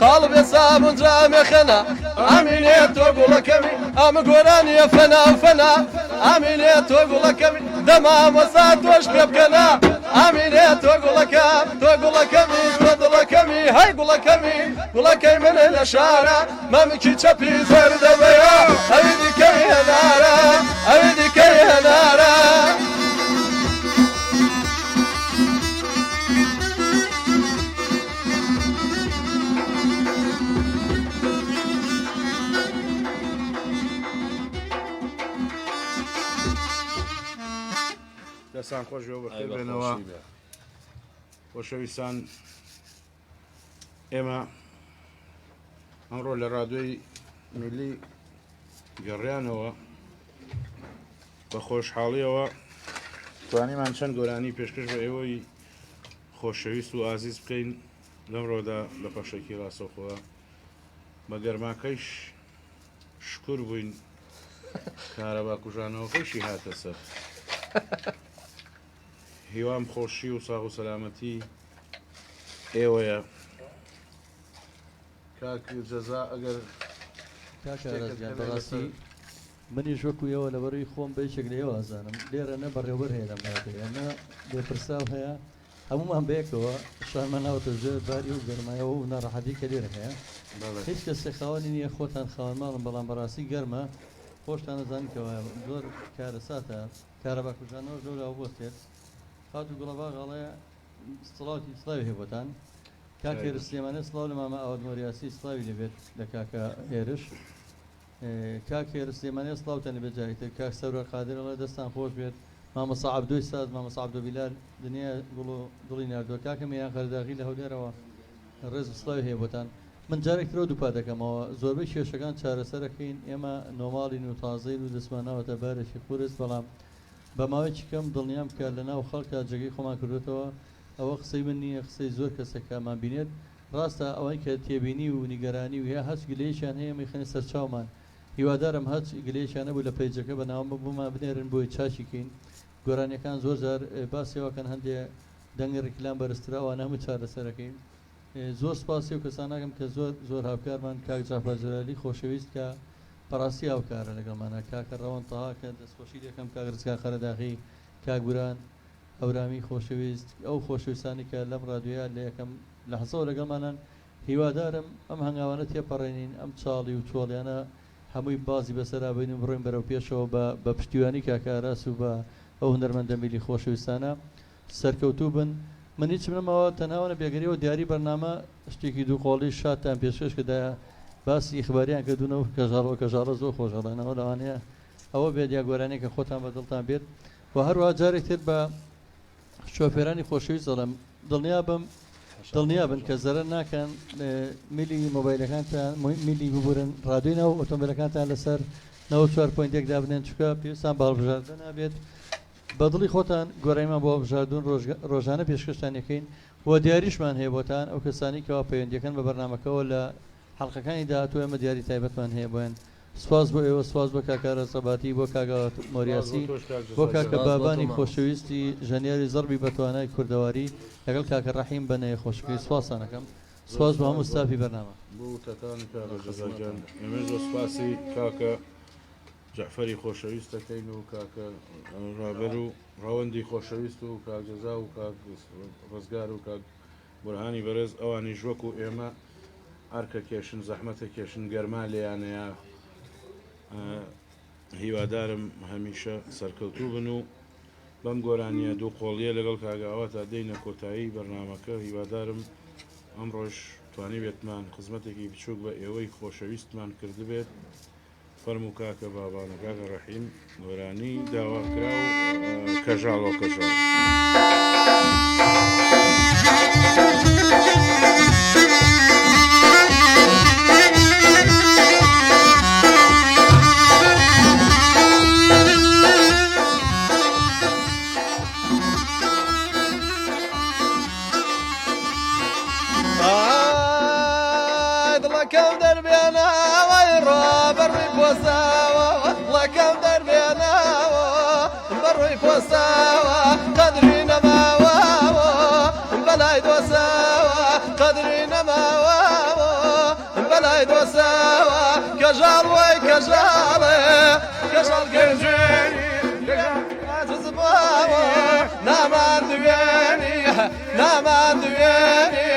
قلبي صاب جامي خنا امينيت واقول كمي ام قراني فنا وفنا امينيت واقول كمي دمام وسات واشبيب كنا امينيت واقول كمي تقول كمي هاي قول كمي من الاشاره ما مكي تشبي زرد بيا ايدي كي نارا ايدي كي نارا دەستان خۆش بێ بەخێر بێنەوە خۆشەویستان ئێمە ئەمڕۆ لە ڕادیۆی میلی گەڕیانەوە بە خۆشحاڵیەوە توانیمان چەند گۆرانی پێشکەش بە ئێوەی خۆشەویست و ئازیز بکەین لەمڕۆدا لە پەشێکی ڕاستەوخۆوە بە گەرماکەیش شکر بووین کارەبا کوژانەوەکەیشی هاتە سەر هیوام خۆشی و ساغ و سەلامەتی ئێوەیە کاک جەزا ئەگەر کاکە ڕازگیان بەڕاستی منیش وەکو ئێوە لەبەرەوەی خۆم بەیشێک لە ئێوە ئازانم لێرە نە بەڕێوەبەر هەیە لەم وڵاتەیە نە بێپرساو هەیە هەمومان بەیەکەوە شارمان ناوەتە ژێر باری و گەرمایەوە و ناڕەحەتی کە لێرە هەیە هیچ کەسێ خاوەنی نییە خۆتان خاوەن ماڵم بەڵام بەڕاستی گەرمە خۆشتان نەزانکەوە زۆر کارە ساتە کارەبا کوژانەوە زۆر ئاوبۆستێت خات و گوڵەباغاڵەیە سڵاوی سڵاوی هێبووتان کاکێر سلێمانە سڵاو لە مامە ئاوادمۆریاسی سڵاوی لەبێت لە کاکە هێرش کاکێر سلێمانە سڵاوتان لەبێت جاریتر کاک سەورە قادرەڵە دەستان خۆش بێت مامەسا عەبدۆی ساز مامەسا عەبدۆ بیلال دنیا گوڵ و دڵی ناردووە کاکە میان خەرداغی لە هەولێرەوە ڕێز و سڵاوی هەیەبووتان من جارێکترەوە دووپا دەکەمەوە زۆربەی کێشەکان چارەسەرەکەین ئێمە نۆماڵین و تازەین و دەسماناوەتە بارێکی قورس بەڵام بە ماوەیەکی کەم دڵنیام کە لە ناو خەڵکە جێگەی خۆمان کردوێتەوە ئەوە قسەی من نییە قسەی زۆر کەسێکمان بینێت ڕاستە ئەوەی کە تێبینی و نیگەرانی و هەیە هەچ گلەیەکیان هەیە میخەنی سەرچاومان هیوادارم هەچ گلەیەکیان نەبوو لە پەیجەکە بەناوم ببوومان بنێرن بۆی چاچیکەین گۆرانیەکان زۆر جار باسیەوەکەن هەندێک دەنگی ڕیکلام بەرزتراوە هەموو چارەسەرەکەین زۆر سپاسی و کەسان ناکەم کە زۆر هاوکارمان کاک جعفەر جەلالی خۆشەویست کە بەڕاستی هاوکارە لەگەڵمانە کاکە ڕەوەن تەها کە دەستخۆشی دەکەم کاک ڕزگا خەرەداغی کاک گوران ئەورامی خۆشەویست ئەو خۆشەویستانی کە لەم ڕادیۆیە لە یەکەم لەحزەوە لەگەڵمانان هیوادارم ئەم هەنگاوانە تێپەڕێنین ئەم چاڵی و چۆڵیانە هەمووی بازی بەسەرا بین و بڕۆین بەرەو پێشەوە بە پشتیوانی کاکە ئاراس و بە ئەو هونەرمەندە میلی خۆشەویستانە سەرکەوتوو بن من هیچ منەمەوە تەناوەنە بێگەریەوە دیاری بەرنامە شتێکی دووقۆڵی شادتان پێشکەش کەدا باسی ئیخباریان کردوونەوە کەژاڵە زۆر خۆشەڵێنەوە لەوانەیە ئەوە بێت یا گۆرانەیە کە خۆتان بە دڵتان بێت و هەروەها جارێک تر بە شۆفێرانی خۆشەویست دەڵێم دڵنیا بن کە زەرەر ناکەن میلی مۆبایلەکانتان میلی ببورن ڕادیۆی ناو ئۆتۆمبیلەکانتان لەسەر 94.1 دابنێن چکە پێویستان باڵبژاردە نابێت بەدڵی خۆتان گۆرایمان بۆ بژاردون ڕۆژانە پێشکەشتان یەکەین و دیاریشمان هەیە بۆتان ئەو کەسانی کەوا پەیوەندیەکەن بە بەرنامەکەەوە لە حەڵقەکانی داهاتوو ئێمە دیاری تایبەتمان هەیە بۆیان سپاس بۆ ئێوە سپاس بۆ کاکارە سەباتی بۆ کاگا مۆریاسی بۆ کاکە بابانی خۆشەویستی ژەنیاری زەربی بەتوانای کوردەواری لەگەڵ کاکە ڕەحیم بەنەیە خۆشکی سپاسانەکەم سپاس بۆ هەموو ستافی بەرنامە بۆ تەکانی کاکە جەزاجان ئێمە زۆر سپاسی کاکە جعفەری خۆشەویست دەکەین و کاکە ڕابەر و ڕەوەندی خۆشەویست و کاک جەزا و کاک ڕزگار و کاک بورهانی بەرز ئەوانی ژوەک و ئێمە ئارکە کێشن زەحمەتە کێشن گەرما لێیانەیە هیوادارم هەمیشە سەرکەوتوو بن و بەم گۆرانیە دوو قۆڵیە لەگەڵ کاگاوە تا دەینە کۆتایی بەرنامەکە هیوادارم ئەم ڕۆژ توانی بێتمان خزمەتێکی بچووک بە ئێوەی خۆشەویستمان کردبێت فەرموو کاکە بابانە کاکە ڕەحیم گۆرانی داواکرا و کەژاڵەوە کەژاڵ لەکەم دەربێناوە ڕابەڕووی پۆساوە لەکەم دەربێناوە بەڕووی پۆساوە قەدری نەماوە بەلای دۆساوە قەدری نەماوە بەلای دۆساوە کەژاڵ وای کەژاڵێ کەژاڵ گەنجێنی ئاجز بووە نامان دوێنی نامان دوێنی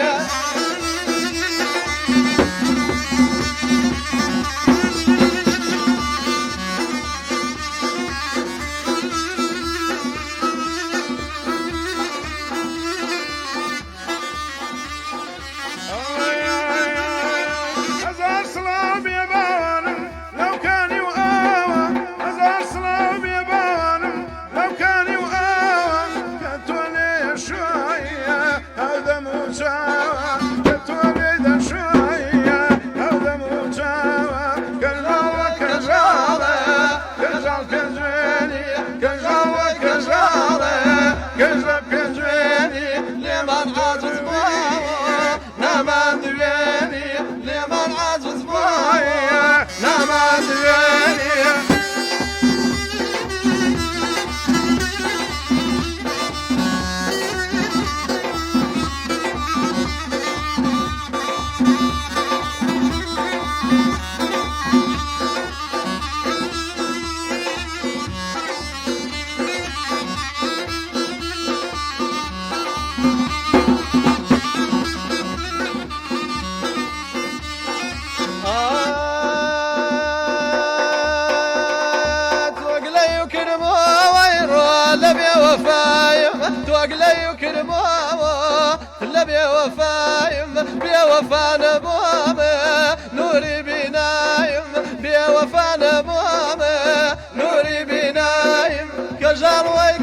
لبي وفايم توقلي وكرمامو لبي وفايم بي وفا نبوامه نوري بنايم بي وفا نبوامه نوري بنايم كجال وي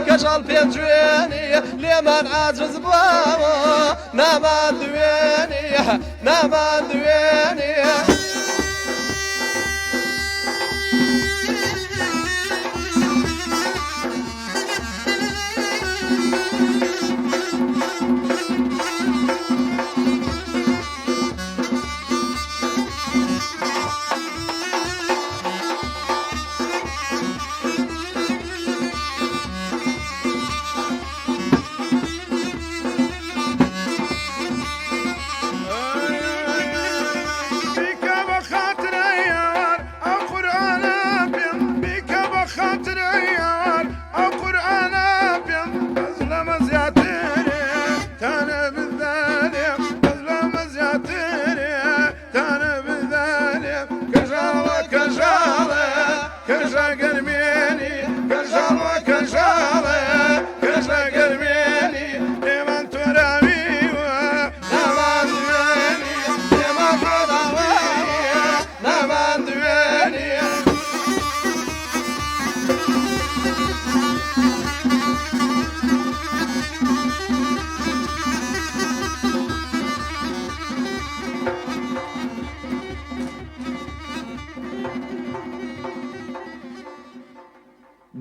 كجال بينجويني لمن عاجز بوامو نامان دويني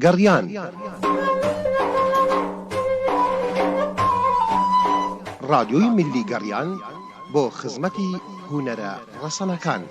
قريان راديوی ملی گەڕیان بۆ خزمەتی هونەرە ڕەسەنەکان